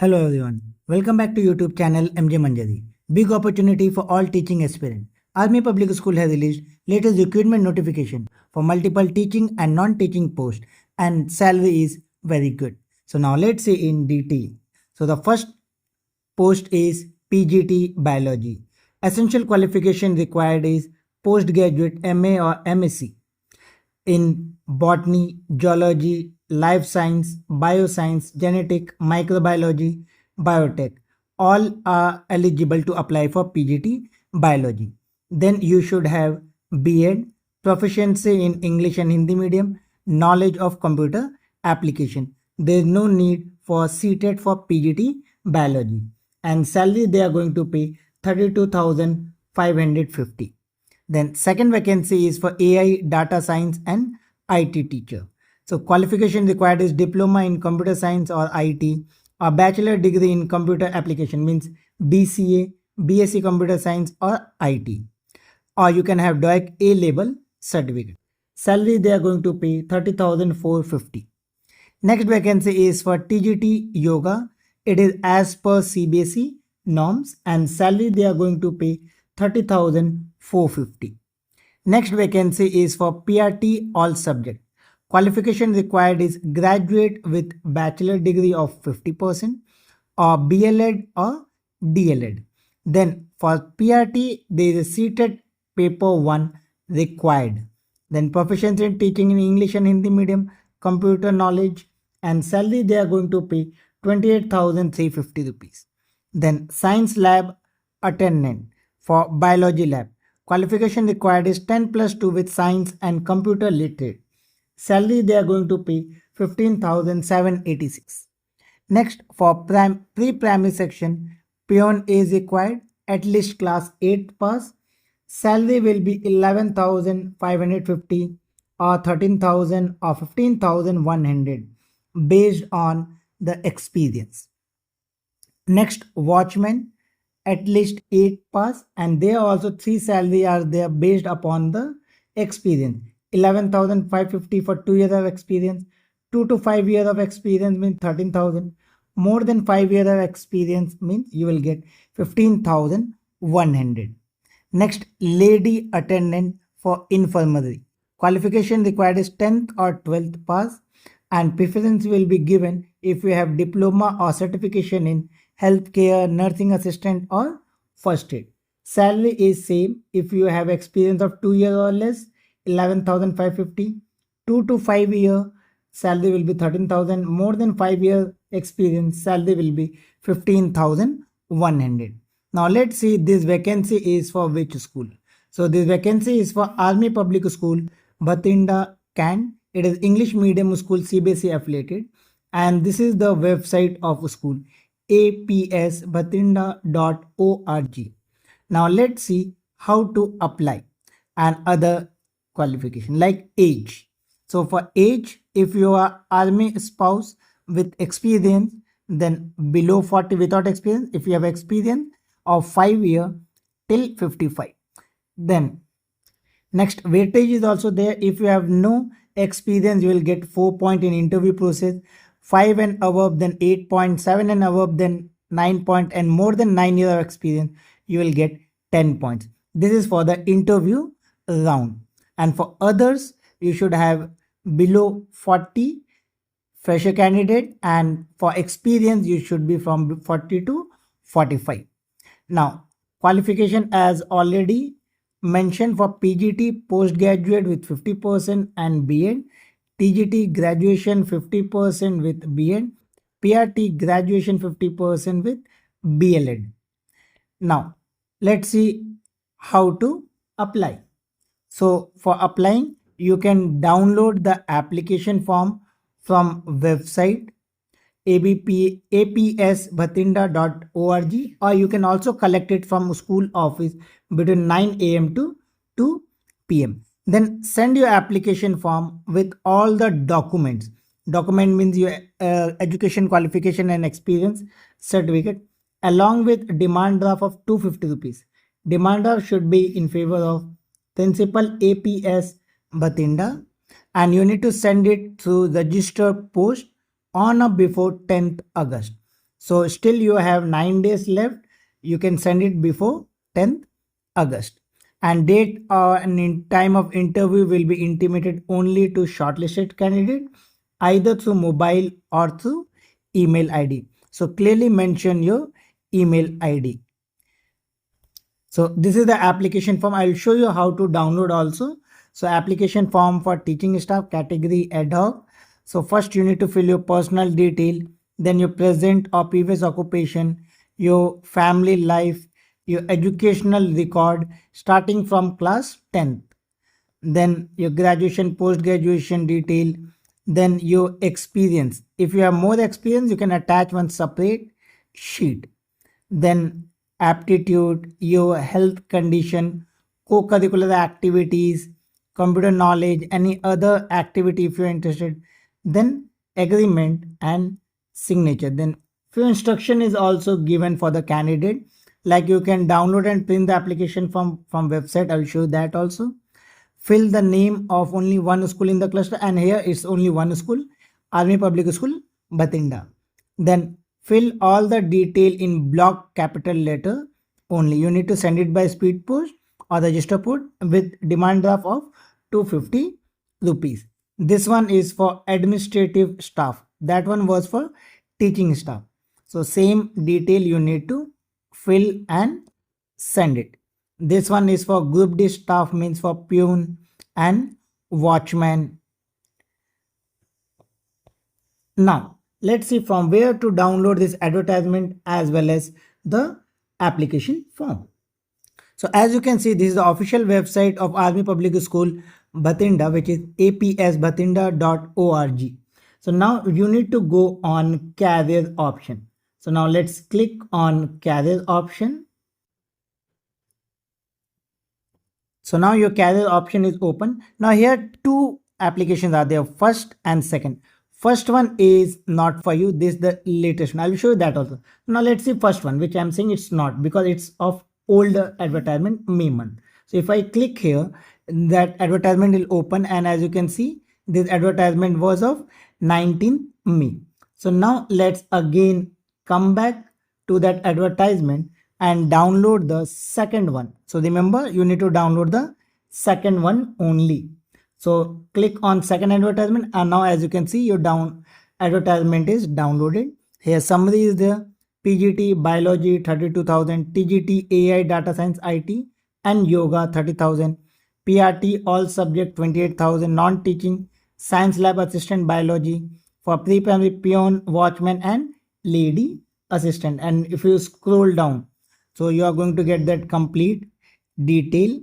Hello everyone, welcome back to YouTube channel MJ Manjari. Big opportunity for all teaching aspirants. Army Public School has released latest recruitment notification for multiple teaching and non-teaching posts, and salary is very good. So now let's see in detail. So the first post is PGT Biology. Essential qualification required is postgraduate MA or MSc in botany, geology, life science, bioscience, genetic, microbiology, biotech. All are eligible to apply for PGT biology. Then you should have B.Ed, proficiency in English and Hindi medium, knowledge of computer application. There is no need for CTET for PGT biology. And salary they are going to pay 32,550. Then second vacancy is for AI, data science and IT teacher. So qualification required is diploma in computer science or IT, or bachelor degree in computer application means BCA, BSc computer science or IT. Or you can have DOIC A level certificate. Salary they are going to pay 30,450. Next vacancy is for TGT Yoga. It is as per CBSE norms and salary they are going to pay 30,450. Next vacancy is for PRT all subject. Qualification required is graduate with bachelor degree of 50% or BLEd or DLEd. Then for PRT there is a CTET paper 1 required. Then proficiency in teaching in English and Hindi medium, computer knowledge, and salary they are going to pay 28,350 rupees. Then science lab attendant for biology lab. Qualification required is 10 plus 2 with science and computer literate. Salary they are going to pay 15,786. Next for pre-primary section, peon is required, at least class 8 pass. Salary will be 11,550 or 13,000 or 15,100 based on the experience. Next watchman, at least 8 pass, and there also 3 salary are there based upon the experience. 11,550 for 2 years of experience, 2 to 5 years of experience means 13,000, more than 5 years of experience means you will get 15,100. Next, lady attendant for infirmary. Qualification required is 10th or 12th pass, and preference will be given if you have diploma or certification in healthcare, nursing assistant or first aid. Salary is same if you have experience of 2 years or less, 11,550. 2 to 5 year salary will be 13,000. More than 5 year experience salary will be 15,100. Now let's see this vacancy is for which school. So this vacancy is for Army Public School, Bathinda, Can. It is English medium school CBSE affiliated, and this is the website of school, apsbathinda.org. Now let's see how to apply and other qualification like age. So for age, if you are army spouse with experience, then below 40 without experience. If you have experience of 5 years till 55. Then next weightage is also there. If you have no experience, you will get 4 point in interview process, 5 and above then 8.7 and above then 9 point, and more than 9 years of experience you will get 10 points. This is for the interview round. And for others, you should have below 40 fresher candidate, and for experience you should be from 40 to 45. Now qualification as already mentioned for PGT postgraduate with 50% and B.Ed, TGT graduation 50% with B.Ed, PRT graduation 50% with BLEd. Now let's see how to apply. So for applying, you can download the application form from website apsbathinda.org, or you can also collect it from school office between 9 a.m. to 2 p.m. Then send your application form with all the documents. Document means your education qualification and experience certificate, along with demand draft of 250 rupees. Demand draft should be in favor of Principal APS Bathinda, and you need to send it through registered post on or before 10th August. So still you have 9 days left. You can send it before 10th August. And date and time of interview will be intimated only to shortlisted candidate, either through mobile or through email ID. So clearly mention your email ID. So this is the application form. I'll show you how to download also. So application form for teaching staff category ad hoc. So first you need to fill your personal detail, then your present or previous occupation, your family life, your educational record starting from class 10th, then your graduation, post graduation detail, then your experience. If you have more experience, you can attach one separate sheet. Then aptitude, your health condition, co-curricular activities, computer knowledge, any other activity if you're interested, then agreement and signature. Then few instruction is also given for the candidate, like you can download and print the application from website. I'll show that also. Fill the name of only one school in the cluster, and here it's only one school, Army Public School, Bathinda. Then fill all the detail in block capital letter only. You need to send it by speed post or register post with demand draft of 250 rupees. This one is for administrative staff. That one was for teaching staff. So same detail you need to fill and send it. This one is for group D staff, means for peon and watchman. Now let's see from where to download this advertisement as well as the application form. So as you can see, this is the official website of Army Public School Bathinda, which is apsbathinda.org. So now you need to go on career option. So now let's click on career option. So now your career option is open. Now here two applications are there, first and second. First one is not for you. This is the latest one. I will show you that also. Now let's see first one, which I'm saying it's not because it's of older advertisement, May month. So if I click here, that advertisement will open, and as you can see, this advertisement was of 19th May. So now let's again come back to that advertisement and download the second one. So remember, you need to download the second one only. So click on second advertisement, and now as you can see, your advertisement is downloaded. Here summary is there. PGT Biology 32,000, TGT AI Data Science IT and Yoga 30,000, PRT all subject 28,000, non-teaching Science Lab Assistant Biology for pre-primary peon, watchman and lady assistant. And if you scroll down, so you are going to get that complete detail.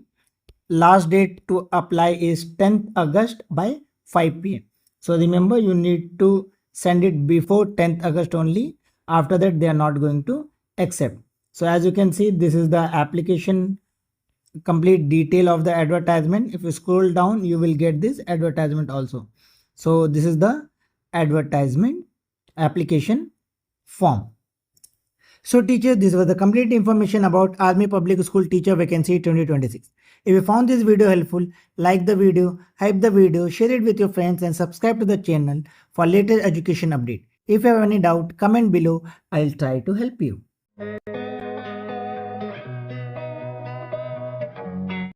Last date to apply is 10th August by 5 p.m. So remember, you need to send it before 10th August only. After that, they are not going to accept. So as you can see, this is the application complete detail of the advertisement. If you scroll down, you will get this advertisement also. So this is the advertisement application form. So teachers, this was the complete information about Army Public School Teacher Vacancy 2026. If you found this video helpful, like the video, hype the video, share it with your friends and subscribe to the channel for latest education update. If you have any doubt, comment below. I'll try to help you.